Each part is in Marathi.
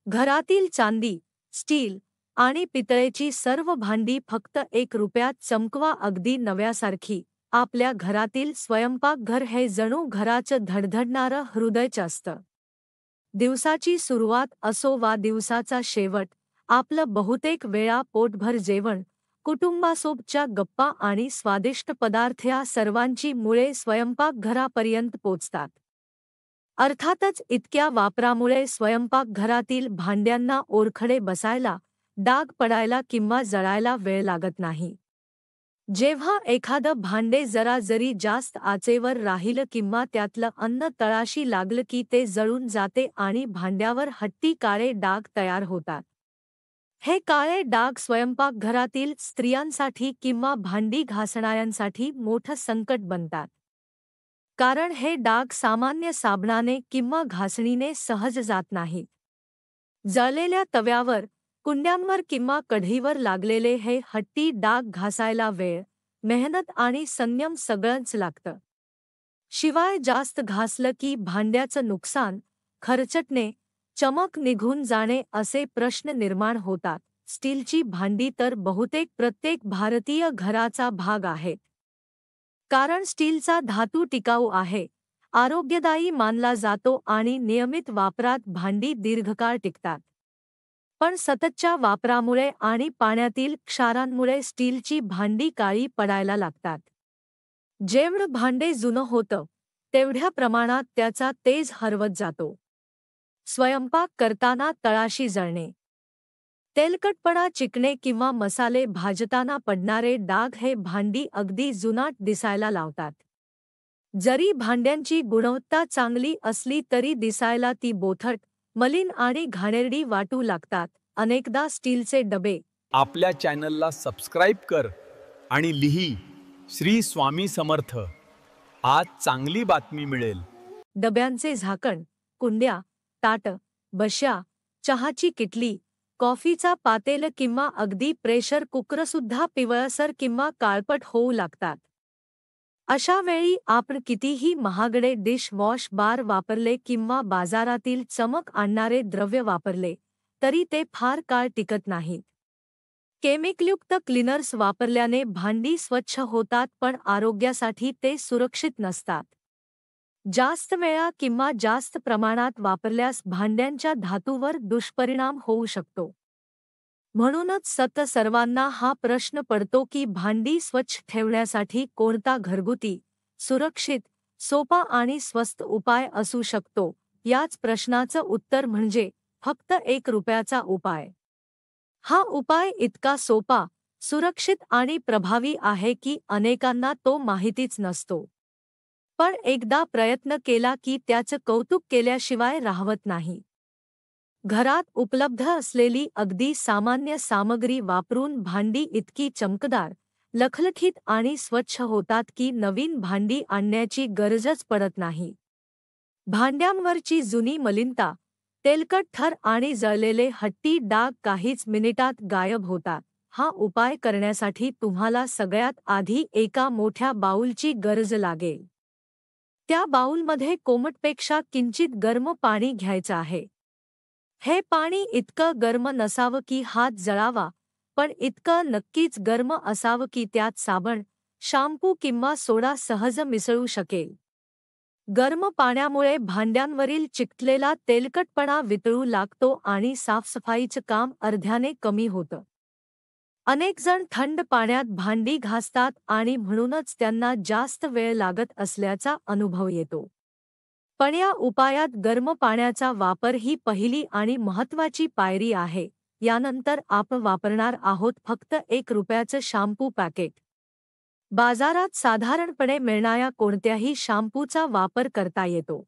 घरातील चांदी, स्टील आणि पितळेची सर्व भांडी फक्त 1 रुपयात चमकवा अगदी नव्यासारखी. आपल्या घरातील स्वयंपाकघर हे जणू घराचं धडधडणारं हृदयच असतं. दिवसाची सुरुवात असो वा दिवसाचा शेवट, आपलं बहुतेक वेळा पोटभर जेवण, कुटुंबासोबतच्या गप्पा आणि स्वादिष्ट पदार्थ या सर्वांची मुळे स्वयंपाकघरापर्यंत पोचतात. अर्थातच इतक्या वापरामुळे स्वयंपाकघरातील भांड्यांना ओरखडे बसायला, डाग पडायला किंवा जळायला वेळ लागत नाही. जेव्हा एखादं भांडे जरा जरी जास्त आचेवर राहिलं किंवा त्यातलं अन्न तळाशी लागलं की ते जळून जाते आणि भांड्यावर हट्टी काळे डाग तयार होतात. हे काळे डाग स्वयंपाकघरातील स्त्रियांसाठी किंवा भांडी घासणाऱ्यांसाठी मोठं संकट बनतात. कारण हे डाग सामान्य साबणाने किंवा घासणीने सहज जात नाहीत. जळलेल्या तव्यावर, कुंड्यांवर किंवा कढईवर लागलेले हे हट्टी डाग घासायला वेळ, मेहनत आणि संयम सगळंच लागतं. शिवाय जास्त घासलं की भांड्याचं नुकसान, खरचटणे, चमक निघून जाणे असे प्रश्न निर्माण होतात. स्टीलची भांडी तर बहुतेक प्रत्येक भारतीय घराचा भाग आहेत. कारण स्टीलचा धातू टिकाऊ आहे, आरोग्यदायी मानला जातो आणि नियमित वापरात भांडी दीर्घकाळ टिकतात. पण सततच्या वापरामुळे आणि पाण्यातील क्षारांमुळे स्टीलची भांडी काळी पडायला लागतात. जेवढं भांडे जुनं होतं, तेवढ्या प्रमाणात त्याचा तेज हरवत जातो. स्वयंपाक करताना तळाशी जळणे, तेलकटपणा, चिकणे किंवा मसाले भाजताना पडणारे डाग हे भांडी अगदी जुनाट दिसायला लावतात. जरी भांड्यांची गुणवत्ता चांगली असली तरी दिसायला ती बोथट, मलिन आणि घाणेरडी वाटू लागतात. अनेकदा स्टीलचे डबे आपल्या चॅनलला सबस्क्राईब कर आणि लिही श्री स्वामी समर्थ. आज चांगली बातमी मिळेल. डब्यांचे झाकण, कुंड्या, ताटं, बश्या, चहाची किटली, कॉफीचा पातेल किंवा अगदी प्रेशर कुकरसुद्धा पिवळसर किंवा काळपट होऊ लागतात. अशा वेळी आपण कितीही महागडे डिश वॉश बार वापरले किंवा बाजारातील चमक आणणारे द्रव्य वापरले, तरी ते फार काळ टिकत नाहीत. केमिकलयुक्त क्लीनर्स वापरल्याने भांडी स्वच्छ होतात पण आरोग्यासाठी ते सुरक्षित नसतात. जास्त वेळा किंवा जास्त प्रमाणात वापरल्यास भांड्यांच्या धातूवर दुष्परिणाम होऊ शकतो. म्हणूनच सर्वांना हा प्रश्न पडतो की भांडी स्वच्छ ठेवण्यासाठी कोणता घरगुती, सुरक्षित, सोपा आणि स्वस्त उपाय असू शकतो. याच प्रश्नाचं उत्तर म्हणजे फक्त 1 रुपयाचा उपाय. हा उपाय इतका सोपा, सुरक्षित आणि प्रभावी आहे की अनेकांना तो माहितीच नसतो. पण एकदा प्रयत्न केला की त्याचं कौतुक केल्याशिवाय राहवत नाही. घरात उपलब्ध असलेली अगदी सामान्य सामग्री वापरून भांडी इतकी चमकदार, लखलखीत आणि स्वच्छ होतात की नवीन भांडी आणण्याची गरजच पडत नाही. भांड्यांवरची जुनी मलिनता, तेलकट थर आणि जळलेले हट्टी डाग काहीच मिनिटात गायब होतात. हा उपाय करण्यासाठी तुम्हाला सगळ्यात आधी एका मोठ्या बाऊलची गरज लागेल. त्या बाऊलमध्ये कोमटपेक्षा किंचित गरम पाणी घ्यायचं आहे. हे पाणी इतकं गरम नसावं की हात जळावा, पण इतकं नक्कीच गरम असावं की त्यात साबण, शॅम्पू किंवा सोडा सहज मिसळू शकेल. गरम पाण्यामुळे भांड्यांवरील चिकटलेला तेलकटपणा वितळू लागतो आणि साफसफाईचं काम अर्ध्याने कमी होतं. अनेक जण थंड पाण्यात भांडी घासतात आणि म्हणूनच त्यांना जास्त वेळ लागत असल्याचा अनुभव येतो. पण या उपायात गरम पाण्याचा वापर ही पहिली आणि महत्त्वाची पायरी आहे. यानंतर आपण वापरणार आहोत फक्त 1 रुपयाचं शॅम्पू पॅकेट. बाजारात साधारणपणे मिळणाऱ्या कोणत्याही शॅम्पूचा वापर करता येतो.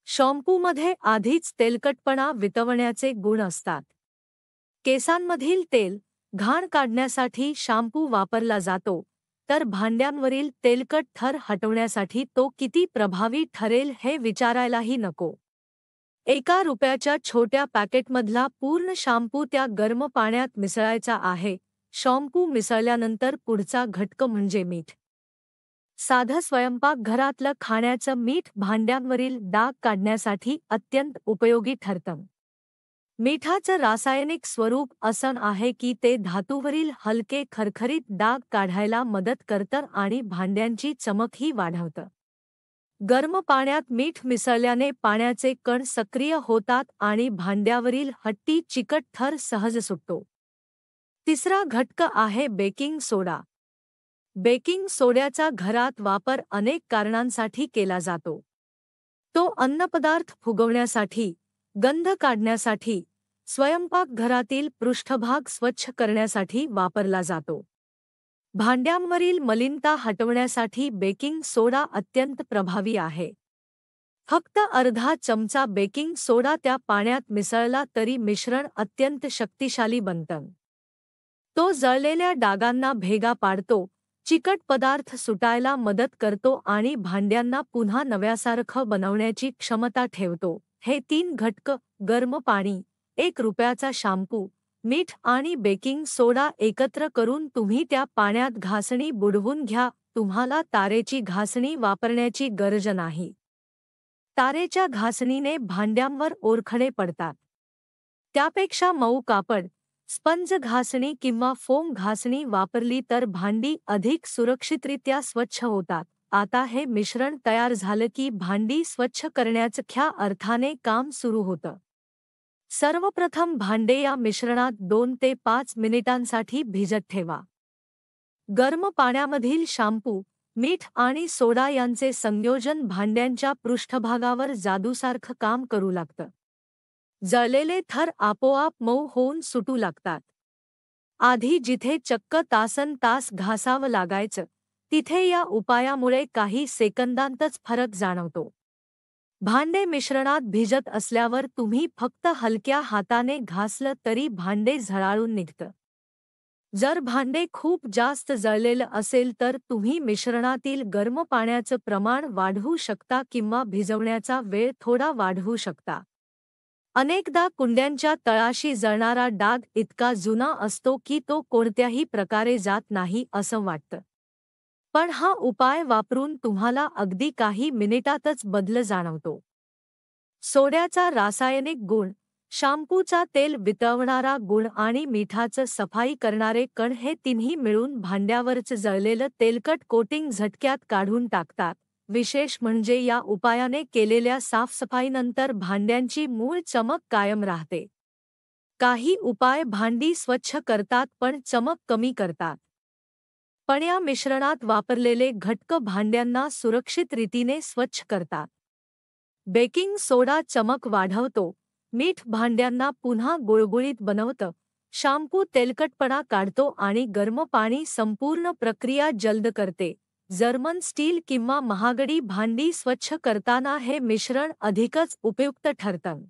शॅम्पूमध्ये आधीच तेलकटपणा वितळवण्याचे गुण असतात. केसांमधील तेल, घाण काढण्यासाठी शॅम्पू वापरला जातो, तर भांड्यांवरील तेलकट थर हटवण्यासाठी तो किती प्रभावी ठरेल हे विचारायलाही नको. 1 रुपयाच्या छोट्या पॅकेटमधला पूर्ण शॅम्पू त्या गरम पाण्यात मिसळायचा आहे. शॅम्पू मिसळल्यानंतर पुढचा घटक म्हणजे मीठ. साधं स्वयंपाकघरातलं खाण्याचं मीठ भांड्यांवरील डाग काढण्यासाठी अत्यंत उपयोगी ठरतं. मिठाचं रासायनिक स्वरूप असं आहे की ते धातूवरील हलके खरखरीत डाग काढायला मदत करतं आणि भांड्यांची चमकही वाढवतं. गरम पाण्यात मीठ मिसळल्याने पाण्याचे कण सक्रिय होतात आणि भांड्यावरील हट्टी चिकट थर सहज सुटतो. तिसरा घटक आहे बेकिंग सोडा. बेकिंग सोड्याचा घरात वापर अनेक कारणांसाठी केला जातो. तो अन्नपदार्थ फुगवण्यासाठी, गंध काढण्यासाठी, स्वयंपाकघरातील पृष्ठभाग स्वच्छ करण्यासाठी वापरला जातो. भांड्यांवरील मलिनता हटवण्यासाठी बेकिंग सोडा अत्यंत प्रभावी आहे. फक्त अर्धा चमचा बेकिंग सोडा त्या पाण्यात मिसळला तरी मिश्रण अत्यंत शक्तिशाली बनतं. तो जळलेल्या डागांना भेगा पाडतो, चिकट पदार्थ सुटायला मदत करतो आणि भांड्यांना पुन्हा नव्यासारखं बनवण्याची क्षमता ठेवतो. हे 3 घटक गरम पाणी, ₹1 शॅम्पू, मीठ आणि बेकिंग सोडा एकत्र करून तुम्ही त्या पाण्यात घासणी बुडवून घ्या. तुम्हाला तारेची घासणी वापरण्याची गरज नाही. तारेच्या घासणीने भांड्यांवर ओरखडे पडतात. त्यापेक्षा मऊ कापड, स्पंज घासणी किंवा फोम घासणी वापरली तर भांडी अधिक सुरक्षितरित्या स्वच्छ होतात. आता हे मिश्रण तयार झालं की भांडी स्वच्छ करण्याचं खऱ्या अर्थाने काम सुरू होतं. सर्वप्रथम भांडे या मिश्रणात 2 ते 5 मिनिटांसाठी भिजत ठेवा. गरम पाण्यामधील शॅम्पू, मीठ आणि सोडा यांचे संयोजन भांड्यांच्या पृष्ठभागावर जादूसारखं काम करू लागतं. जळलेले थर आपोआप मऊ होऊन सुटू लागतात. आधी जिथे चक्क तासनतास घासावं लागायचं, तिथे या उपायामुळे काही सेकंदांतच फरक जाणवतो. भांडे मिश्रणात भिजत असल्यावर तुम्ही फक्त हलक्या हाताने घासलं तरी भांडे झळाळून निघतं. जर भांडे खूप जास्त जळलेलं असेल तर तुम्ही मिश्रणातील गरम पाण्याचं प्रमाण वाढवू शकता किंवा भिजवण्याचा वेळ थोडा वाढवू शकता. अनेकदा कुंड्यांच्या तळाशी जळणारा डाग इतका जुना असतो की तो कोणत्याही प्रकारे जात नाही असं वाटतं. पण हा उपाय वापरून तुम्हाला अगदी काही मिनिटातच बदल जाणवतो. सोड्याचा रासायनिक गुण, शॅम्पूचा तेल वितळवणारा गुण आणि मिठाचं सफाई करणारे कण हे तिन्ही मिळून भांड्यावरचं जळलेलं तेलकट कोटिंग झटक्यात काढून टाकतात. विशेष म्हणजे या उपायाने केलेल्या साफसफाईनंतर भांड्यांची मूळ चमक कायम राहते. काही उपाय भांडी स्वच्छ करतात पण चमक कमी करतात. पण या मिश्रणात वापरलेले घटक भांड्यांना सुरक्षित रीतीने स्वच्छ करतात. बेकिंग सोडा चमक वाढवतो, मीठ भांड्यांना पुन्हा गुळगुळीत बनवतं, शॅम्पू तेलकटपणा काढतो आणि गरम पाणी संपूर्ण प्रक्रिया जलद करते. जर्मन स्टील किंवा महागडी भांडी स्वच्छ करताना हे मिश्रण अधिकच उपयुक्त ठरतं.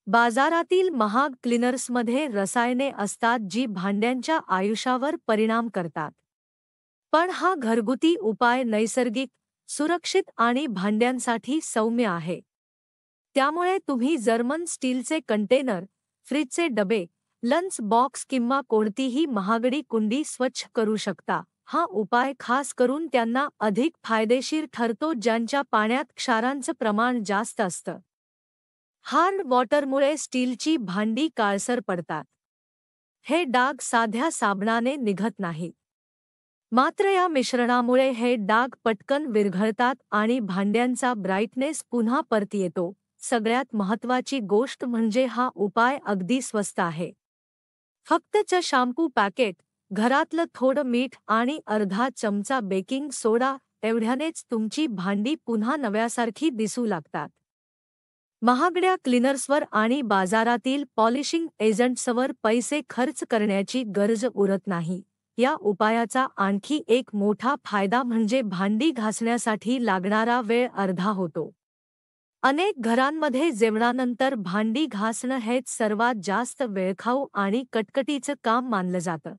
बाजारातील महाग क्लीनर्समध्ये रसायने असतात जी भांड्यांच्या आयुष्यावर परिणाम करतात. पण हा घरगुती उपाय नैसर्गिक, सुरक्षित आणि भांड्यांसाठी सौम्य आहे. त्यामुळे तुम्ही जर्मन स्टीलचे कंटेनर, फ्रीजचे डबे, लंच बॉक्स किंवा कोणतीही महागडी कुंडी स्वच्छ करू शकता. हा उपाय खास करून त्यांना अधिक फायदेशीर ठरतो ज्यांच्या पाण्यात क्षारांचं प्रमाण जास्त असतं. हार्ड वॉटरमुळे स्टीलची भांडी काळसर पडतात. हे डाग साध्या साबणाने निघत नाहीत. मात्र या मिश्रणामुळे हे डाग पटकन विरघळतात आणि भांड्यांचा ब्राईटनेस पुन्हा परत येतो. सगळ्यात महत्त्वाची गोष्ट म्हणजे हा उपाय अगदी स्वस्त आहे. फक्त शॅम्पू पॅकेट, घरातलं थोडं मीठ आणि अर्धा चमचा बेकिंग सोडा एवढ्यानेच तुमची भांडी पुन्हा नव्यासारखी दिसू लागतात. महागड्या क्लीनर्सवर आणि बाजारातील पॉलिशिंग एजंट्सवर पैसे खर्च करण्याची गरज उरत नाही. या उपायाचा आणखी एक मोठा फायदा म्हणजे भांडी घासण्यासाठी लागणारा वेळ अर्धा होतो. अनेक घरांमध्ये जेवणानंतर भांडी घासणं हेच सर्वात जास्त वेळखाऊ आणि कटकटीचं काम मानलं जातं.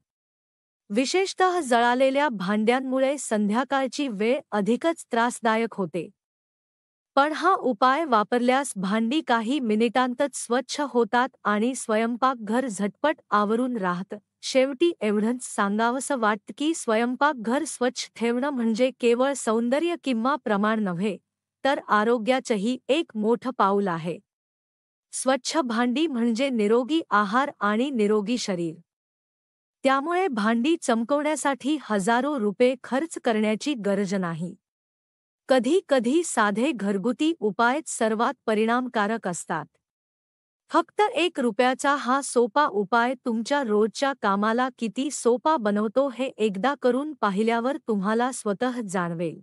विशेषतः जळालेल्या भांड्यांमुळे संध्याकाळची वेळ अधिकच त्रासदायक होते. पण हा उपाय वापरल्यास भांडी काही मिनिटांतच स्वच्छ होतात आणि स्वयंपाकघर झटपट आवरून राहतं. शेवटी एवढंच सांगावंसं वाटतं की स्वयंपाकघर स्वच्छ ठेवणं म्हणजे केवळ सौंदर्य किंवा प्रमाण नव्हे, तर आरोग्याचंही एक मोठं पाऊल आहे. स्वच्छ भांडी म्हणजे निरोगी आहार आणि निरोगी शरीर. त्यामुळे भांडी चमकवण्यासाठी हजारो रुपये खर्च करण्याची गरज नाही. कधी कधी साधे घरगुती उपायच सर्वात परिणामकारक असतात. फक्त ₹1 हा सोपा उपाय तुमच्या रोजच्या कामाला किती सोपा बनवतो हे एकदा करून पाहिल्यावर तुम्हाला स्वतः जाणवेल.